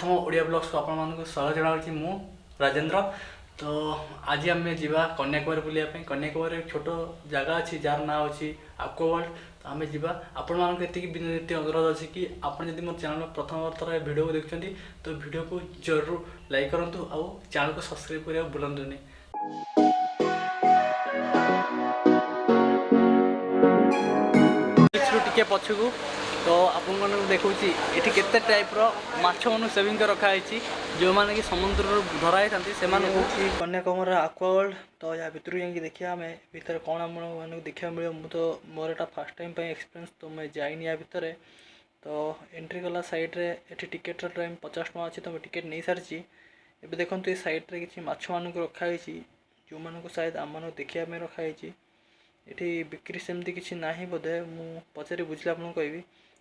प्रथम ओडिया ब्लॉग्स को आपण स्वागत जनावि मु राजेंद्र। तो आज आम जा कन्याकुमारी बुलाया कन्याकुमारी छोट जगह अच्छी जार ना अच्छी आपको वर्ल्ड। तो आम जा आपण मानक विनती अनुरोध अच्छी कि आपड़ जब मो चैनल प्रथम थर वीडियो को देखते तो वीडियो को जरूर लाइक करूँ आउ चैनल को सब्सक्राइब करने भूलुनि। टिके पछकू तो आपण देखुँ ये केते टाइप माछ मन सेविंग रखाई जो मैंने कि समुद्र धराई से कन्याकुमारी आक्वा वर्ल्ड। तो या भितर जाकि देखिए आम भितर कौन आम देखा मिले मुझे तो मोर एटा फास्ट टाइम एक्सपीरियंस तो मैं जाइनी या भितर। तो एंट्री कला साइड्रे ये टिकेट टाइम 50 टଙ୍କା अच्छी तो मैं टिकेट नहीं सारी। एवं देखो ये साइड्रे किसी माछ मान रखाई जो मानक शायद आम देखा रखाई। ये बिक्री सेमती किसी ना बोधे मु पचारि बुझे आपको कहबी।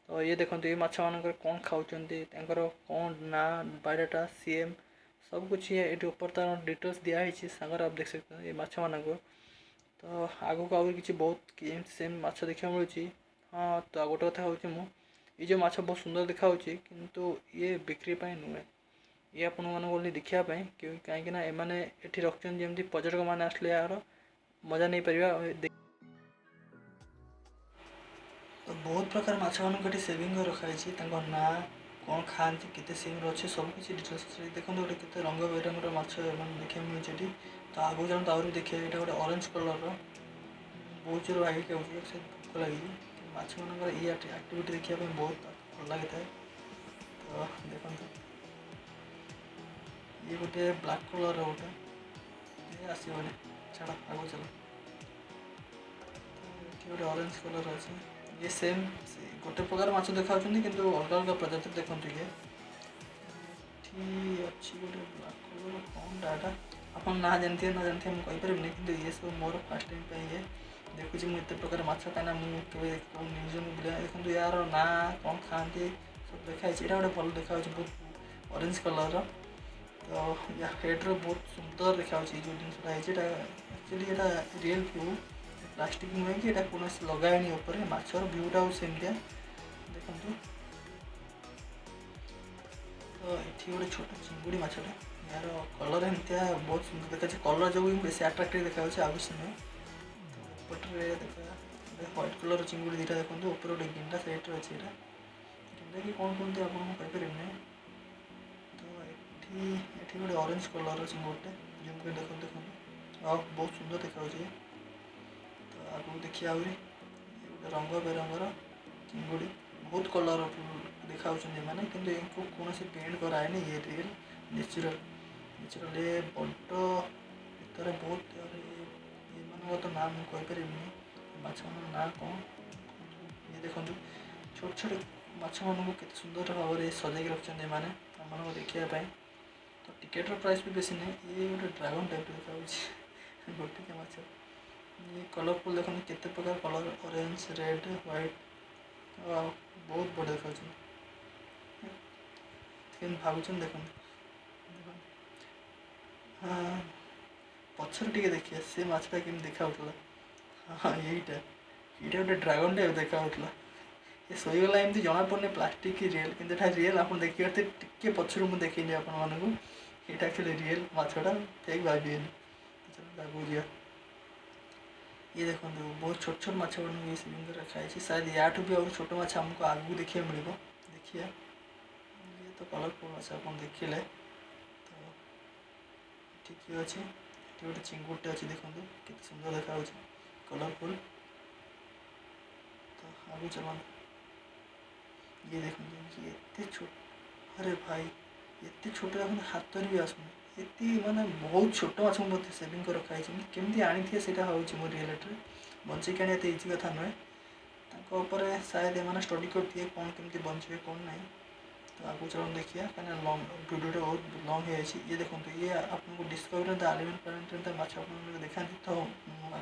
तो ये देखो ये माछ मान कौन खाऊँ कौन ना बायोडाटा सीएम सब कुछ ये ऊपर तार डिटेल्स दिखाई सागर आप देख सकते हैं ये माछ मान को। तो आगू को आगे किसी बहुत सेम माछ देखा मिलूँ। हाँ तो गोटे कथा हूँ ये जो माछ बहुत सुंदर देखा किंतु ये बिक्री नुहे ये आपण मैंने देखापी कहीं एमाने ये रखते जमी पर्यटक मैंने आसले यार मजा नहीं पार। तो बहुत प्रकार माछ मान सेविंग रखाई ना कौन खाती केते सेम अच्छे सब किसी डिटेल्स देखो गोटे के रंग बेरंगर माछ देखा मिलूँ। तो आगू जानते आहरी देखिए ये गोटे ऑरेंज कलर बहुत जोर आगे से भोक लगी माछ मान ये एक्टिविटी देखापी बहुत भल लगी था। तो देखो ये गोटे ब्लैक कलर गोटे आसबनी छाड़ आगू चलो गोटे ऑरेंज कलर अच्छे ये सेम गोटे प्रकार माछ देखा किंतु अलग अलग प्रजाति देखो ये अच्छी गोटे ब्लैक कलर कौन डाटा आप ना जानते ना जानते मुझे कहीपर कि ये सब मोर फास्ट टाइम ये देखुची मुझे प्रकार माछ कहीं मुझे न्यूज में बुला देखो यार ना कौन खाती सब देखाई यहाँ गोटे भल देखा बहुत ऑरेंज कलर। तो या हेड्रे बहुत सुंदर देखा जो जिनसा एक्चुअली यहाँ रियल व्यू प्लास्टिक नुहे कि कौन लगाएनी ऊपर माछर भ्यूटा सेमतिया देखो। तो ये गोटे छोट चिंगुड़ी मछटा यार कलर एमतिया बहुत सुंदर देखा कलर जो बेस आट्राक्टिव देखा आगे नुहे। तो एपटे देखा व्हाइट कलर चिंगुड़ी दुटा देखो ऊपर गोटे गेंडा सैड्रे अच्छे गेंडा कि कौन कहते आपको कहीपर। तो ये गोटे ऑरेंज कलर चिंगुड़े जूम कर देखो देखो बहुत सुंदर देखा। तो आगू देखिए आहरी गोटे रंग बेरंगर चिंगुड़ी बहुत कलर देखा मैंने कि कौन पेंट कराएनि ये रियल नेचुरल नेचुरल ये बड़ भर बहुत ये मान तो ना मुझे कहीपर माछ मान ना कौन ये देखो छोट छोट माछ मान के सुंदर भाव में सजाई रखते मैंने आम देखापी। तो टिकेटर प्राइस भी बेसी नहीं ये गोटे ड्रागन टाइप देखा गोटे माछ ये कलरफुल देखो केते प्रकार कलर ऑरेंज रेड व्हाइट बहुत बड़ा देखा भावुन देखो। हाँ पचर टे देखिए से माछटा केम देखा। हाँ यहीटा ये गोटे ड्रागन टाइप देखा ये शोगला एमती जना पड़े प्लास्टिक की रियल कि रियल आप देखिए टे पचर मुझे देखनी आपको ये एक्चुअली रियल माछटा फेक भाविए। आगू जा ये देखो बहुत छोट छोट माछ ये सेविंग रखाई शायद या भी और छोट माछ आमको आगू देखा मिल देखिए ये तो कलरफुल माछ आप देखिले। तो ठीक अच्छे ये गोटे चिंगुड़े अच्छे देखो के सुंदर देखा कलरफुल। तो आगू चल ये देखो ये छोट अरे भाई ये छोट हाथ भी आसुनी ये माने बहुत छोट माछ मत सेविंग रखाई केमती आनी थे से मो रियलिटी बंचेक आने इजी कथा नुहे शायद एम स्टडी करते कौन केमती बचे कौन ना। तो आगू चलो देखिए कहीं लंग वीडियो बहुत लंग हो ये देखो ये आपको डिस्कवरी एलिमेंट प्लानेट माछ देखा। तो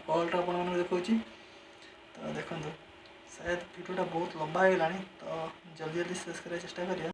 कलटा आप देखा। तो देखो शायद वीडियोटा बहुत लंबा हो गलानी तो जल्दी जल्दी शेष करने चेष्टा करिए।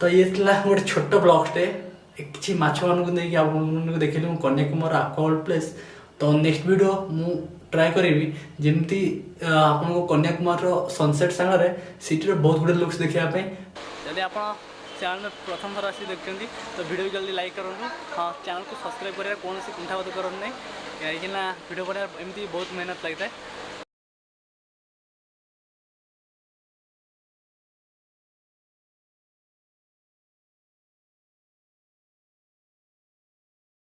तो ये थिला गोटे छोट ब्लॉगटे किसी माछ मानक देखिए आपको देखिए कन्याकुमारी आक्वावर्ल्ड प्लेस। तो नेक्स्ट वीडियो मु ट्राए करी जमी आपको कन्याकुमारी सनसेट सांगे सिटी बहुत गुड लुक्स देखापी। जदि आप चैनल में प्रथम थर आसी देखते तो वीडियो जल्दी लाइक करूँ। हाँ चैनल को सब्सक्राइब करें कौन सी कुंठाबोध करूँ नहीं कहीं वीडियो बनाया एमती बहुत मेहनत लगता है।